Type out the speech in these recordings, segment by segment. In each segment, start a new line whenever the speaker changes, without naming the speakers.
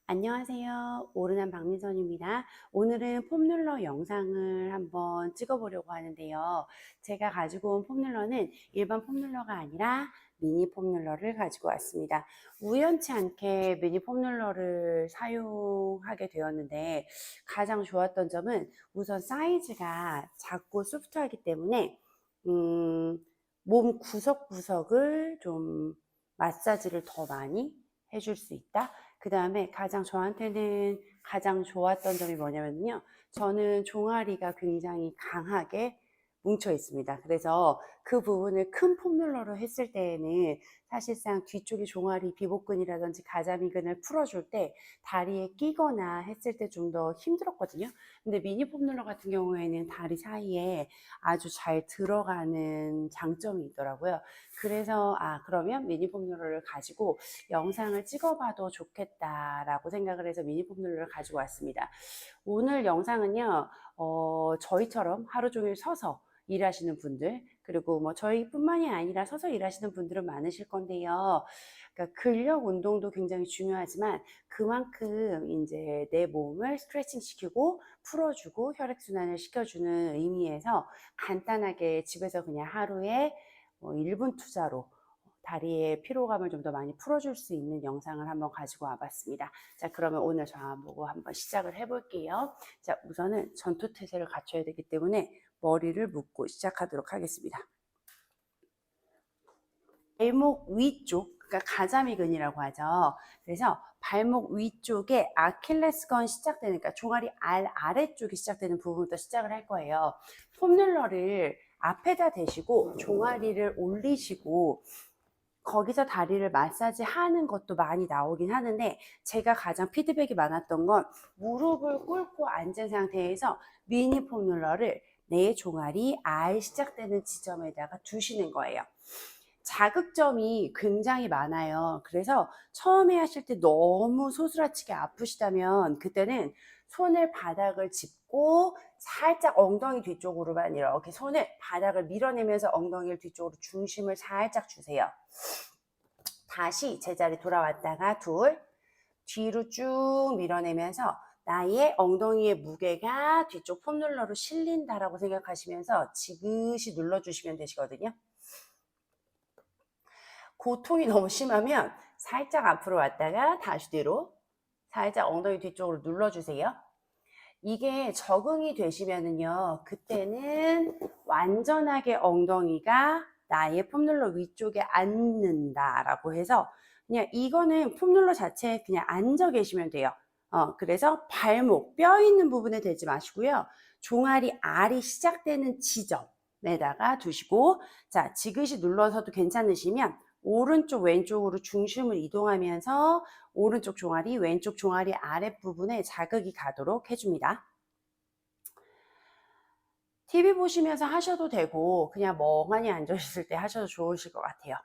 안녕하세요. 오르난 박민선입니다. 오늘은 폼롤러 영상을 한번 찍어보려고 하는데요. 제가 가지고 온 폼롤러는 일반 폼롤러가 아니라 미니 폼롤러를 가지고 왔습니다. 우연치 않게 미니 폼롤러를 사용하게 되었는데 가장 좋았던 점은 우선 사이즈가 작고 소프트하기 때문에 몸 구석구석을 좀 마사지를 더 많이 해줄 수 있다. 그 다음에 저한테는 가장 좋았던 점이 뭐냐면요. 저는 종아리가 굉장히 강하게 뭉쳐 있습니다. 그래서 그 부분을 큰 폼롤러로 했을 때에는 사실상 뒤쪽에 종아리 비복근이라든지 가자미근을 풀어줄 때 다리에 끼거나 했을 때 좀 더 힘들었거든요. 근데 미니 폼롤러 같은 경우에는 다리 사이에 아주 잘 들어가는 장점이 있더라고요. 그래서 그러면 미니 폼롤러를 가지고 영상을 찍어봐도 좋겠다라고 생각을 해서 미니 폼롤러를 가지고 왔습니다. 오늘 영상은요, 저희처럼 하루 종일 서서 일하시는 분들, 그리고 뭐 저희뿐만이 아니라 서서 일하시는 분들은 많으실 건데요. 그러니까 근력 운동도 굉장히 중요하지만 그만큼 이제 내 몸을 스트레칭 시키고 풀어주고 혈액순환을 시켜주는 의미에서 간단하게 집에서 그냥 하루에 1분 투자로 다리의 피로감을 좀 더 많이 풀어줄 수 있는 영상을 한번 가지고 와봤습니다. 자, 그러면 오늘 저보고 한번 시작을 해볼게요. 자, 우선은 전투태세를 갖춰야 되기 때문에 머리를 묶고 시작하도록 하겠습니다. 발목 위쪽, 그러니까 가자미근이라고 하죠. 그래서 발목 위쪽에 아킬레스건 시작되는, 그러니까 종아리 아래쪽이 시작되는 부분부터 시작을 할 거예요. 폼롤러를 앞에다 대시고 종아리를 올리시고 거기서 다리를 마사지 하는 것도 많이 나오긴 하는데 제가 가장 피드백이 많았던 건 무릎을 꿇고 앉은 상태에서 미니 폼롤러를 내 종아리 알 시작되는 지점에다가 두시는 거예요. 자극점이 굉장히 많아요. 그래서 처음에 하실 때 너무 소스라치게 아프시다면 그때는 손을 바닥을 짚고 살짝 엉덩이 뒤쪽으로만 이렇게 손을 바닥을 밀어내면서 엉덩이를 뒤쪽으로 중심을 살짝 주세요. 다시 제자리 돌아왔다가 뒤로 쭉 밀어내면서 나의 엉덩이의 무게가 뒤쪽 폼롤러로 실린다라고 생각하시면서 지그시 눌러주시면 되시거든요. 고통이 너무 심하면 살짝 앞으로 왔다가 다시 뒤로 살짝 엉덩이 뒤쪽으로 눌러주세요. 이게 적응이 되시면은요, 그때는 완전하게 엉덩이가 나의 폼롤러 위쪽에 앉는다라고 해서 그냥 이거는 폼롤러 자체에 그냥 앉아 계시면 돼요. 그래서 발목, 뼈 있는 부분에 대지 마시고요. 종아리 알이 시작되는 지점에다가 두시고, 자, 지그시 눌러서도 괜찮으시면 오른쪽 왼쪽으로 중심을 이동하면서 오른쪽 종아리 왼쪽 종아리 아랫부분에 자극이 가도록 해줍니다. TV 보시면서 하셔도 되고 그냥 멍하니 앉아 있을 때 하셔도 좋으실 것 같아요.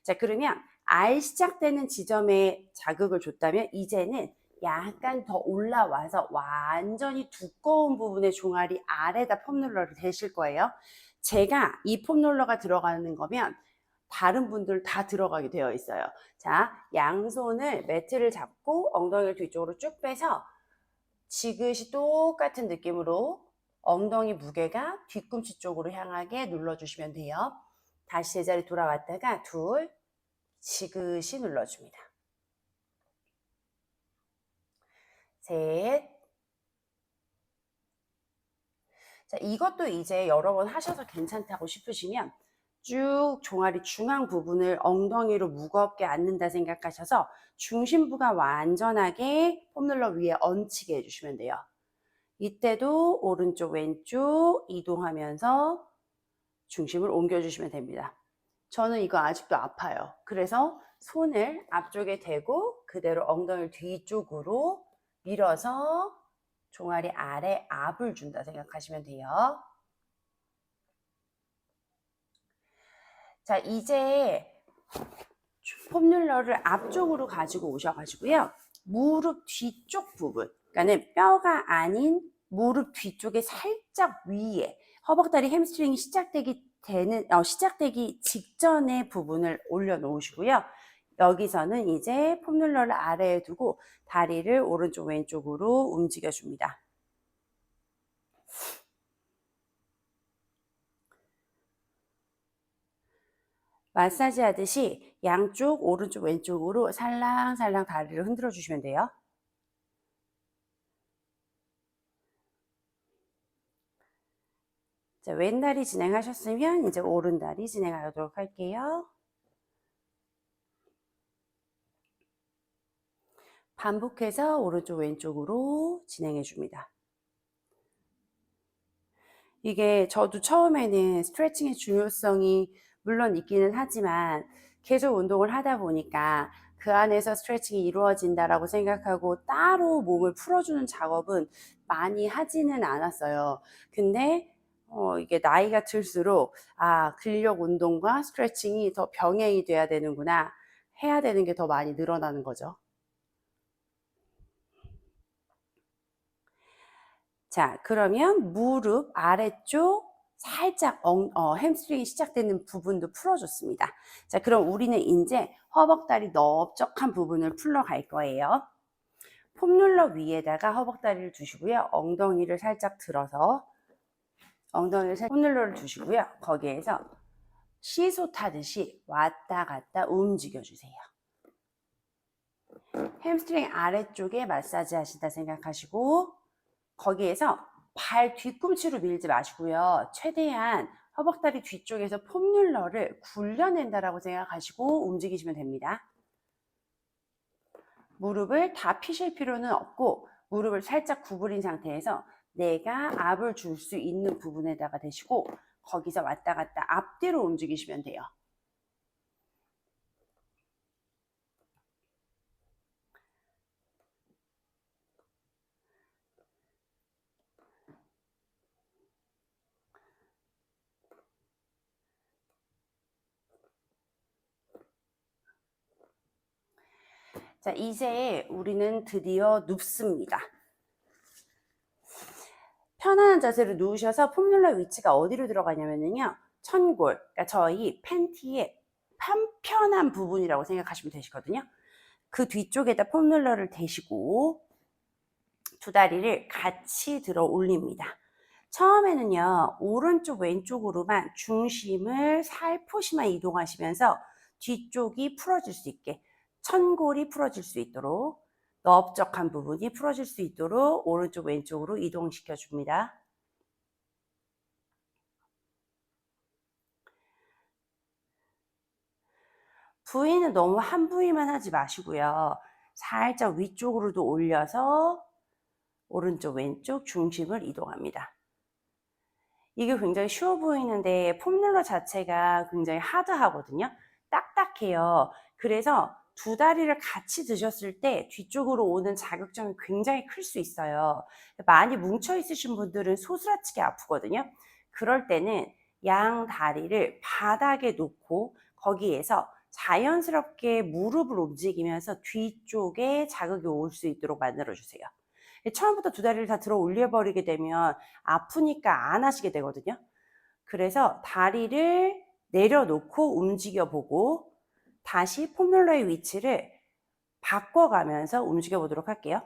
자, 그러면 알 시작되는 지점에 자극을 줬다면 이제는 약간 더 올라와서 완전히 두꺼운 부분의 종아리 아래다 폼롤러를 대실 거예요. 제가 이 폼롤러가 들어가는 거면 다른 분들 다 들어가게 되어 있어요. 자, 양손을 매트를 잡고 엉덩이를 뒤쪽으로 쭉 빼서 지그시 똑같은 느낌으로 엉덩이 무게가 뒤꿈치 쪽으로 향하게 눌러주시면 돼요. 다시 제자리 돌아왔다가 지그시 눌러줍니다. 셋. 자, 이것도 이제 여러 번 하셔서 괜찮다고 싶으시면 쭉 종아리 중앙 부분을 엉덩이로 무겁게 앉는다 생각하셔서 중심부가 완전하게 폼롤러 위에 얹히게 해주시면 돼요. 이때도 오른쪽 왼쪽 이동하면서 중심을 옮겨주시면 됩니다. 저는 이거 아직도 아파요. 그래서 손을 앞쪽에 대고 그대로 엉덩이를 뒤쪽으로 밀어서 종아리 아래 압을 준다 생각하시면 돼요. 자, 이제 폼롤러를 앞쪽으로 가지고 오셔가지고요. 무릎 뒤쪽 부분, 그러니까 뼈가 아닌 무릎 뒤쪽에 살짝 위에 허벅다리 햄스트링이 시작되기 직전의 부분을 올려놓으시고요. 여기서는 이제 폼롤러를 아래에 두고 다리를 오른쪽 왼쪽으로 움직여 줍니다. 마사지 하듯이 양쪽 오른쪽 왼쪽으로 살랑살랑 다리를 흔들어 주시면 돼요. 자, 왼다리 진행하셨으면 이제 오른다리 진행하도록 할게요. 반복해서 오른쪽 왼쪽으로 진행해 줍니다. 이게 저도 처음에는 스트레칭의 중요성이 물론 있기는 하지만 계속 운동을 하다 보니까 그 안에서 스트레칭이 이루어진다라고 생각하고 따로 몸을 풀어주는 작업은 많이 하지는 않았어요. 근데 이게 나이가 들수록 근력 운동과 스트레칭이 더 병행이 돼야 되는구나. 해야 되는 게 더 많이 늘어나는 거죠. 자, 그러면 무릎 아래쪽 살짝 햄스트링이 시작되는 부분도 풀어줬습니다. 자, 그럼 우리는 이제 허벅다리 넓적한 부분을 풀러 갈 거예요. 폼롤러 위에다가 허벅다리를 두시고요. 엉덩이를 살짝 들어서 폼롤러를 두시고요. 거기에서 시소 타듯이 왔다 갔다 움직여 주세요. 햄스트링 아래쪽에 마사지 하신다 생각하시고 거기에서 발 뒤꿈치로 밀지 마시고요. 최대한 허벅다리 뒤쪽에서 폼롤러를 굴려낸다라고 생각하시고 움직이시면 됩니다. 무릎을 다 피실 필요는 없고 무릎을 살짝 구부린 상태에서 내가 압을 줄 수 있는 부분에다가 대시고 거기서 왔다 갔다 앞뒤로 움직이시면 돼요. 자, 이제 우리는 드디어 눕습니다. 편안한 자세로 누우셔서 폼롤러 위치가 어디로 들어가냐면요. 천골, 그러니까 저희 팬티의 편편한 부분이라고 생각하시면 되시거든요. 그 뒤쪽에다 폼롤러를 대시고 두 다리를 같이 들어 올립니다. 처음에는요, 오른쪽 왼쪽으로만 중심을 살포시만 이동하시면서 뒤쪽이 풀어질 수 있게, 천골이 풀어질 수 있도록, 넓적한 부분이 풀어질 수 있도록 오른쪽 왼쪽으로 이동시켜 줍니다. 부위는 너무 한 부위만 하지 마시고요. 살짝 위쪽으로도 올려서 오른쪽 왼쪽 중심을 이동합니다. 이게 굉장히 쉬워 보이는데 폼롤러 자체가 굉장히 하드하거든요. 딱딱해요. 그래서 두 다리를 같이 드셨을 때 뒤쪽으로 오는 자극점이 굉장히 클 수 있어요. 많이 뭉쳐 있으신 분들은 소스라치게 아프거든요. 그럴 때는 양 다리를 바닥에 놓고 거기에서 자연스럽게 무릎을 움직이면서 뒤쪽에 자극이 올 수 있도록 만들어 주세요. 처음부터 두 다리를 다 들어 올려버리게 되면 아프니까 안 하시게 되거든요. 그래서 다리를 내려놓고 움직여 보고 다시 폼롤러의 위치를 바꿔가면서 움직여 보도록 할게요.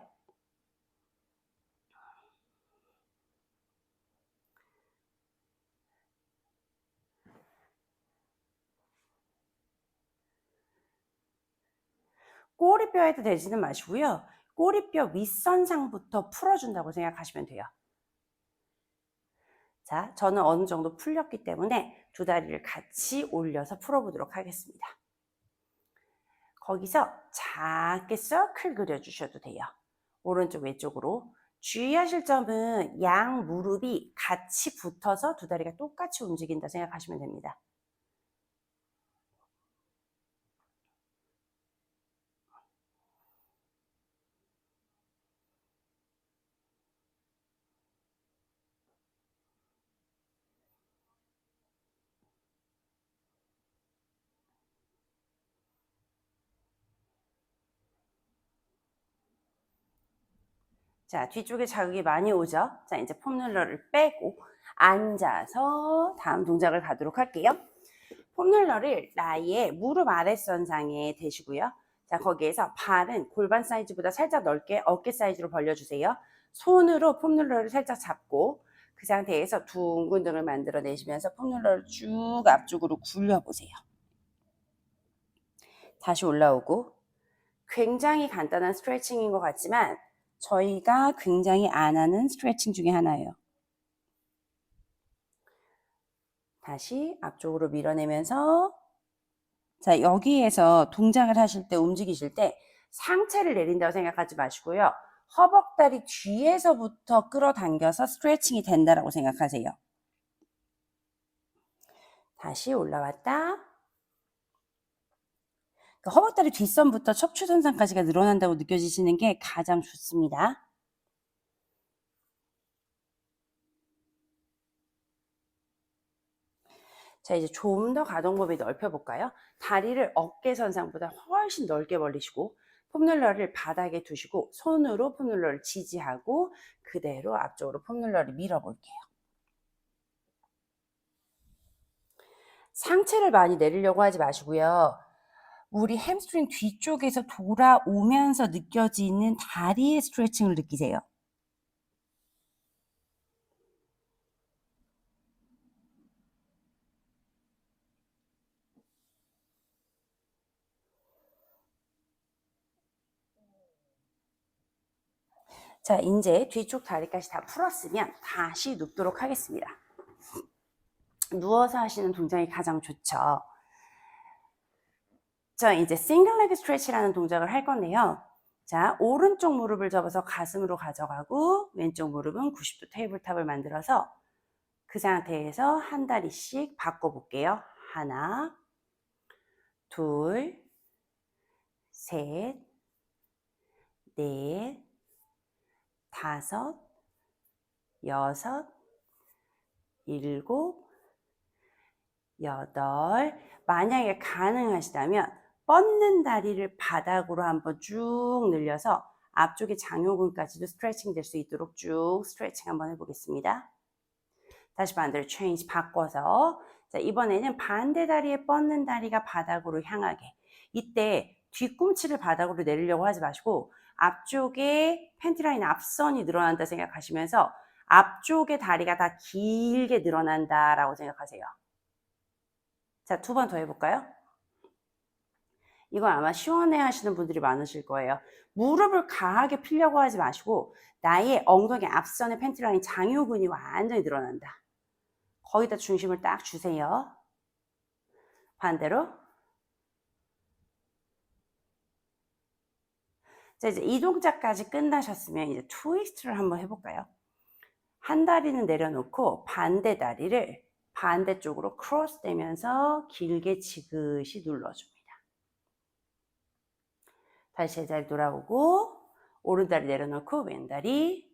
꼬리뼈에도 대지는 마시고요. 꼬리뼈 윗선상부터 풀어준다고 생각하시면 돼요. 자, 저는 어느 정도 풀렸기 때문에 두 다리를 같이 올려서 풀어보도록 하겠습니다. 거기서 작게 서클 그려주셔도 돼요. 오른쪽 왼쪽으로. 주의하실 점은 양 무릎이 같이 붙어서 두 다리가 똑같이 움직인다 생각하시면 됩니다. 자, 뒤쪽에 자극이 많이 오죠? 자, 이제 폼롤러를 빼고 앉아서 다음 동작을 가도록 할게요. 폼롤러를 나의 무릎 아랫선상에 대시고요. 자, 거기에서 발은 골반 사이즈보다 살짝 넓게 어깨 사이즈로 벌려주세요. 손으로 폼롤러를 살짝 잡고 그 상태에서 둥근 등을 만들어내시면서 폼롤러를 쭉 앞쪽으로 굴려보세요. 다시 올라오고 굉장히 간단한 스트레칭인 것 같지만 저희가 굉장히 안 하는 스트레칭 중에 하나예요. 다시 앞쪽으로 밀어내면서 자, 여기에서 동작을 하실 때 움직이실 때 상체를 내린다고 생각하지 마시고요. 허벅다리 뒤에서부터 끌어당겨서 스트레칭이 된다라고 생각하세요. 다시 올라왔다. 허벅다리 뒷선부터 척추선상까지가 늘어난다고 느껴지시는 게 가장 좋습니다. 자, 이제 좀 더 가동 범위 넓혀볼까요? 다리를 어깨선상보다 훨씬 넓게 벌리시고 폼롤러를 바닥에 두시고 손으로 폼롤러를 지지하고 그대로 앞쪽으로 폼롤러를 밀어볼게요. 상체를 많이 내리려고 하지 마시고요. 우리 햄스트링 뒤쪽에서 돌아오면서 느껴지는 다리의 스트레칭을 느끼세요. 자, 이제 뒤쪽 다리까지 다 풀었으면 다시 눕도록 하겠습니다. 누워서 하시는 동작이 가장 좋죠. 자, 이제 싱글 레그 스트레치라는 동작을 할 건데요. 자, 오른쪽 무릎을 접어서 가슴으로 가져가고 왼쪽 무릎은 90도 테이블탑을 만들어서 그 상태에서 한 다리씩 바꿔볼게요. 하나, 둘, 셋, 넷, 다섯, 여섯, 일곱, 여덟. 만약에 가능하시다면 뻗는 다리를 바닥으로 한번 쭉 늘려서 앞쪽에 장요근까지도 스트레칭 될 수 있도록 쭉 스트레칭 한번 해보겠습니다. 다시 반대로 체인지 바꿔서 자, 이번에는 반대 다리에 뻗는 다리가 바닥으로 향하게 이때 뒤꿈치를 바닥으로 내리려고 하지 마시고 앞쪽에 팬티라인 앞선이 늘어난다 생각하시면서 앞쪽에 다리가 다 길게 늘어난다라고 생각하세요. 자, 두 번 더 해볼까요? 이거 아마 시원해 하시는 분들이 많으실 거예요. 무릎을 강하게 피려고 하지 마시고 나의 엉덩이 앞선의 팬티라인 장요근이 완전히 늘어난다. 거기다 중심을 딱 주세요. 반대로. 자, 이제 이 동작까지 끝나셨으면 이제 트위스트를 한번 해볼까요? 한 다리는 내려놓고 반대 다리를 반대쪽으로 크로스 되면서 길게 지그시 눌러줍니다. 다시 제자리 돌아오고 오른다리 내려놓고 왼다리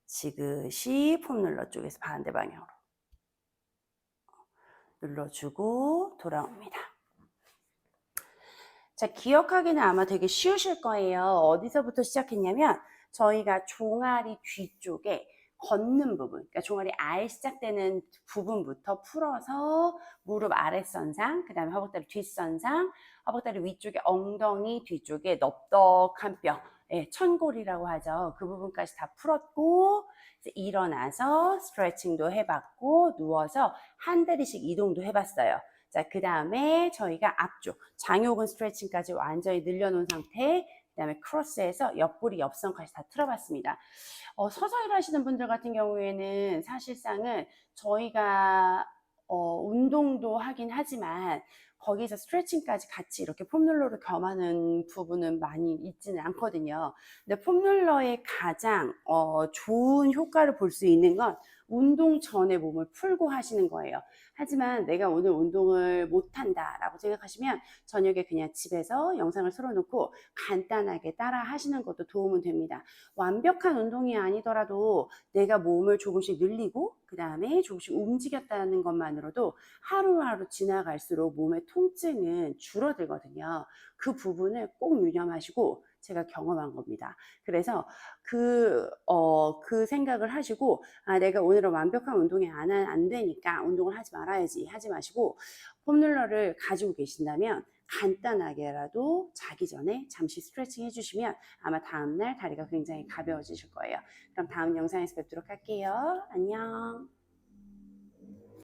지그시 폼롤러 쪽에서 반대 방향으로 눌러주고 돌아옵니다. 자, 기억하기는 아마 되게 쉬우실 거예요. 어디서부터 시작했냐면 저희가 종아리 뒤쪽에 걷는 부분, 그러니까 종아리 알 시작되는 부분부터 풀어서 무릎 아랫선상, 그 다음에 허벅다리 뒷선상, 허벅다리 위쪽에 엉덩이 뒤쪽에 넙덕한 뼈, 예, 천골이라고 하죠. 그 부분까지 다 풀었고 이제 일어나서 스트레칭도 해봤고 누워서 한 다리씩 이동도 해봤어요. 자, 그 다음에 저희가 앞쪽 장요근 스트레칭까지 완전히 늘려놓은 상태, 그 다음에 크로스해서 옆구리 옆선까지 다 틀어봤습니다. 서서 일하시는 분들 같은 경우에는 사실상은 저희가 운동도 하긴 하지만 거기서 스트레칭까지 같이 이렇게 폼롤러를 겸하는 부분은 많이 있지는 않거든요. 근데 폼롤러의 가장 좋은 효과를 볼 수 있는 건 운동 전에 몸을 풀고 하시는 거예요. 하지만 내가 오늘 운동을 못한다 라고 생각하시면 저녁에 그냥 집에서 영상을 틀어놓고 간단하게 따라 하시는 것도 도움은 됩니다. 완벽한 운동이 아니더라도 내가 몸을 조금씩 늘리고 그 다음에 조금씩 움직였다는 것만으로도 하루하루 지나갈수록 몸의 통증은 줄어들거든요. 그 부분을 꼭 유념하시고 제가 경험한 겁니다. 그래서 그 생각을 하시고, 아, 내가 오늘은 완벽한 운동이 안 되니까 운동을 하지 말아야지 하지 마시고, 폼롤러를 가지고 계신다면 간단하게라도 자기 전에 잠시 스트레칭 해주시면 아마 다음날 다리가 굉장히 가벼워지실 거예요. 그럼 다음 영상에서 뵙도록 할게요. 안녕.